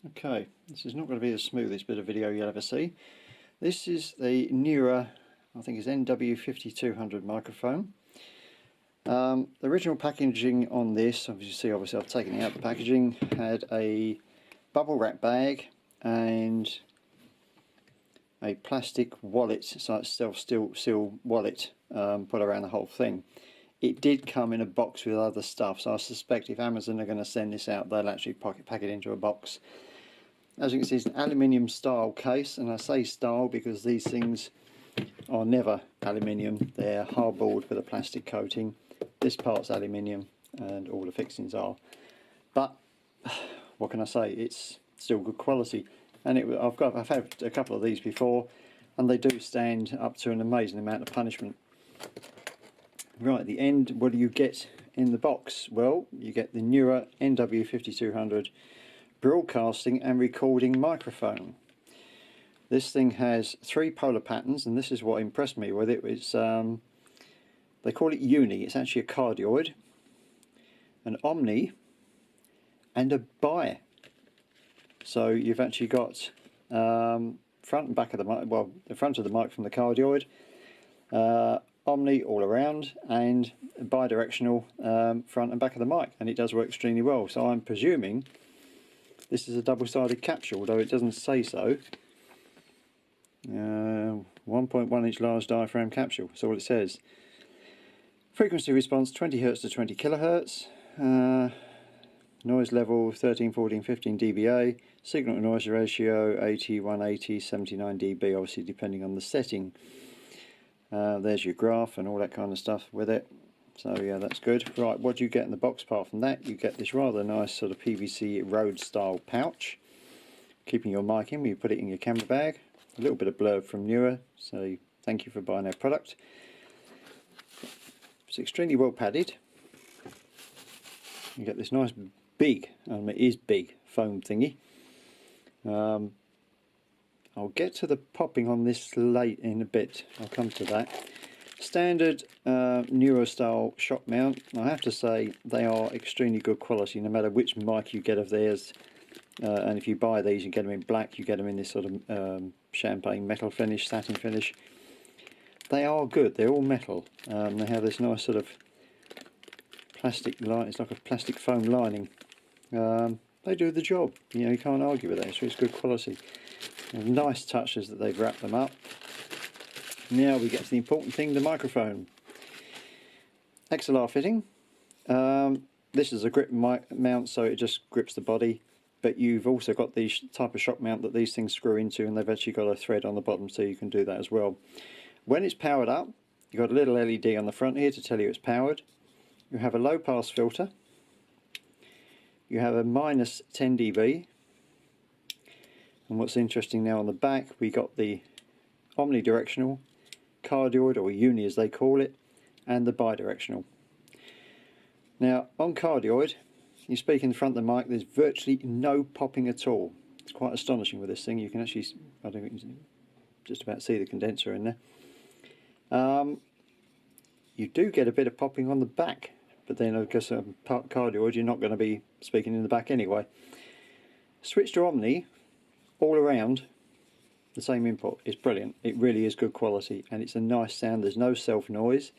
Okay, this is not going to be the smoothest bit of video you'll ever see. This is the Neewer, I think it's NW 5200 microphone. The original packaging on this, as you see, obviously I've taken it out of the packaging, had a bubble wrap bag and a plastic wallet, so it's self-seal wallet put around the whole thing. It did come in a box with other stuff, so I suspect if Amazon are going to send this out, they'll actually pack it into a box. As you can see, it's an aluminium style case, and I say style because these things are never aluminium. They're hardboard with a plastic coating. This part's aluminium and all the fixings are. But what can I say? It's still good quality. And I've had a couple of these before, and they do stand up to an amazing amount of punishment. Right at the end, what do you get in the box? Well, you get the Neewer NW 5200 broadcasting and recording microphone. This thing has 3 polar patterns, and this is what impressed me with it. It's they call it uni. It's actually a cardioid, an omni, and a bi. So you've actually got front and back of the mic. Well, the front of the mic from the cardioid, omni all around, and bi-directional front and back of the mic, and it does work extremely well. So I'm presuming this is a double-sided capsule, although it doesn't say so. 1.1 inch large diaphragm capsule, that's all it says. Frequency response 20 Hz to 20 kHz. Noise level 13, 14, 15 dBA. Signal to noise ratio 80, 180, 79 dB, obviously depending on the setting. There's your graph and all that kind of stuff with it. So yeah, that's good. Right, what do you get in the box apart from that? You get this rather nice sort of PVC Rhodes style pouch, keeping your mic in when you put it in your camera bag. A little bit of blurb from Neewer, so thank you for buying their product. It's extremely well padded. You get this nice big, it is big, foam thingy. I'll get to the popping on this late in a bit. I'll come to that. Standard Neewer style shock mount. I have to say they are extremely good quality no matter which mic you get of theirs. And if you buy these, you get them in black, you get them in this sort of champagne metal finish, satin finish. They are good, they're all metal. They have this nice sort of plastic line, it's like a plastic foam lining. They do the job, you know, you can't argue with that, so it's good quality. And nice touches that they've wrapped them up. Now we get to the important thing, the microphone. XLR fitting. This is a grip mount, so it just grips the body. But you've also got the type of shock mount that these things screw into, and they've actually got a thread on the bottom, so you can do that as well. When it's powered up, you've got a little LED on the front here to tell you it's powered. You have a low pass filter. You have a minus 10 dB. And what's interesting now on the back, we got the omnidirectional, cardioid, or uni as they call it, and the bidirectional. Now on cardioid, you speak in the front of the mic, there's virtually no popping at all. It's quite astonishing with this thing. You can actually, I don't think you can just about see the condenser in there. You do get a bit of popping on the back, but then I guess cardioid you're not going to be speaking in the back anyway. Switch to omni, all around the same input. It's brilliant. It really is good quality, and it's a nice sound. There's no self noise,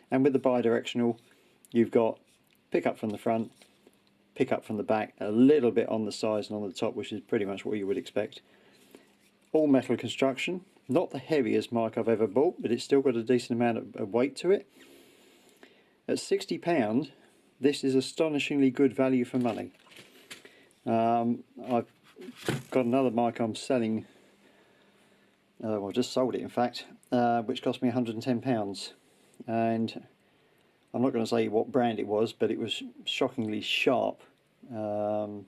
and with the bidirectional you've got pick up from the front, pick up from the back, a little bit on the sides and on the top, which is pretty much what you would expect. All metal construction, not the heaviest mic I've ever bought, but it's still got a decent amount of weight to it. At £60, this is astonishingly good value for money. I've got another mic I'm selling, well, I just sold it in fact, which cost me £110, and I'm not going to say what brand it was, but it was shockingly sharp to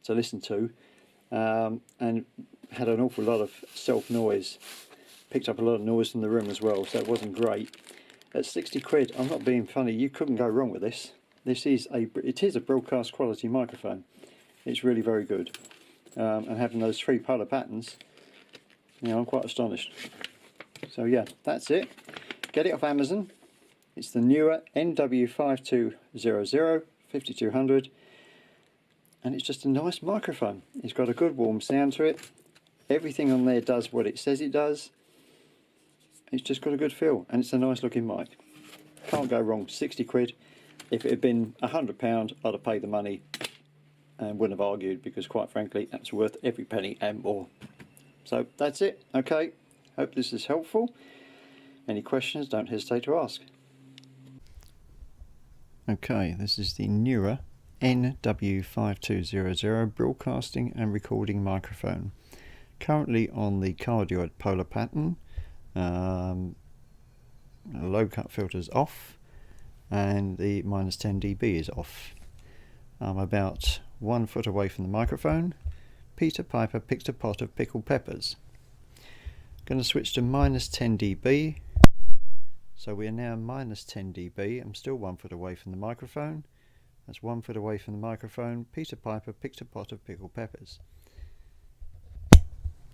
listen to, and had an awful lot of self noise. Picked up a lot of noise from the room as well, so it wasn't great. At 60 quid, I'm not being funny, you couldn't go wrong with this. It is a broadcast quality microphone. It's really very good. And having those 3 polar patterns, you know, I'm quite astonished. So yeah, that's it. Get it off Amazon. It's the Neewer NW 5200 5200. and it's just a nice microphone. It's got a good warm sound to it. Everything on there does what it says it does. It's just got a good feel, and it's a nice looking mic. Can't go wrong. 60 quid. If it had been £100, I'd have paid the money and wouldn't have argued, because quite frankly that's worth every penny and more. So that's it. Okay, hope this is helpful. Any questions, don't hesitate to ask. Okay, this is the Neewer NW5200 broadcasting and recording microphone. Currently on the cardioid polar pattern. Low cut filter's off and the -10 dB is off. I'm about 1 foot away from the microphone. Peter Piper picked a pot of pickled peppers. Going to switch to -10 dB. So we are now -10 dB. I'm still 1 foot away from the microphone. That's 1 foot away from the microphone. Peter Piper picked a pot of pickled peppers.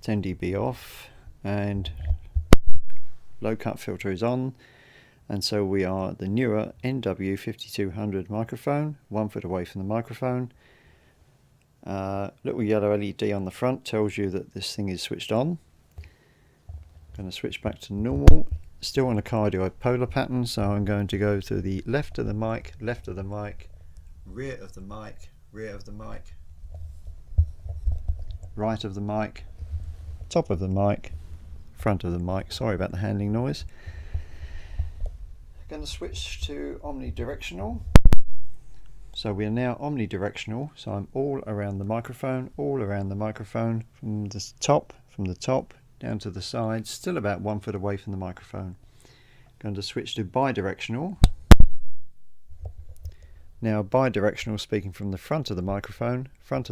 10 dB off, and low cut filter is on, and so we are the Neewer NW5200 microphone, 1 foot away from the microphone. Little yellow LED on the front tells you that this thing is switched on. Going to switch back to normal, still on a cardioid polar pattern, so I'm going to go to the left of the mic, left of the mic, rear of the mic, rear of the mic, right of the mic, top of the mic, front of the mic. Sorry about the handling noise. Going to switch to omnidirectional. So we are now omnidirectional, so I'm all around the microphone, from the top down to the sides, still about 1 foot away from the microphone. Going to switch to bidirectional. Now bidirectional, speaking from the front of the microphone, at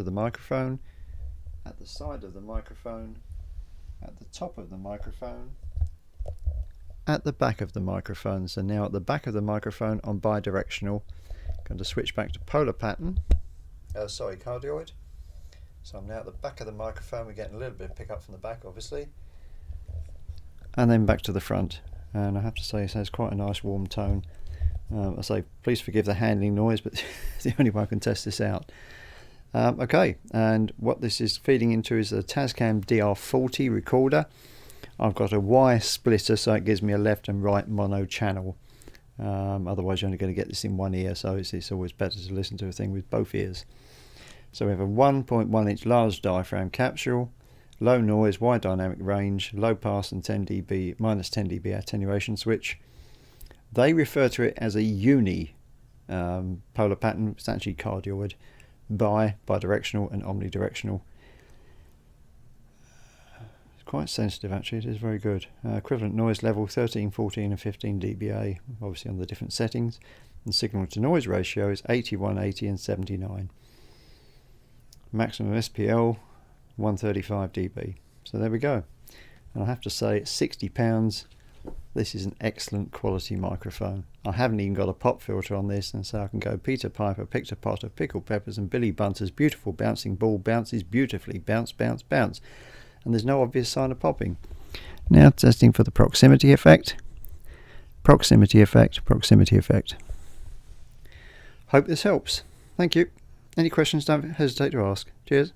the side of the microphone, at the top of the microphone, at the back of the microphone. So now at the back of the microphone on bidirectional. Going to switch back to polar pattern, cardioid. So I'm now at the back of the microphone. We're getting a little bit of pickup from the back, obviously, and then back to the front. And I have to say, it has quite a nice warm tone. I say please forgive the handling noise, but it's the only way I can test this out. Okay, and what this is feeding into is a Tascam DR40 recorder. I've got a Y splitter, so it gives me a left and right mono channel. Otherwise you're only going to get this in one ear, so it's always better to listen to a thing with both ears. So we have a 1.1 inch large diaphragm capsule, low noise, wide dynamic range, low pass and -10 dB attenuation switch. They refer to it as a uni polar pattern. It's actually cardioid, bidirectional and omnidirectional. It's quite sensitive actually, it is very good. Equivalent noise level 13, 14 and 15 dBA, obviously on the different settings. And signal to noise ratio is 81, 80 and 79. Maximum SPL 135 dB. So there we go. And I have to say, at £60, this is an excellent quality microphone. I haven't even got a pop filter on this, and so I can go Peter Piper picked a pot of pickled peppers and Billy Bunter's beautiful bouncing ball bounces beautifully, bounce, bounce, bounce. And there's no obvious sign of popping. Now testing for the proximity effect. Proximity effect, proximity effect. Hope this helps. Thank you. Any questions, don't hesitate to ask. Cheers.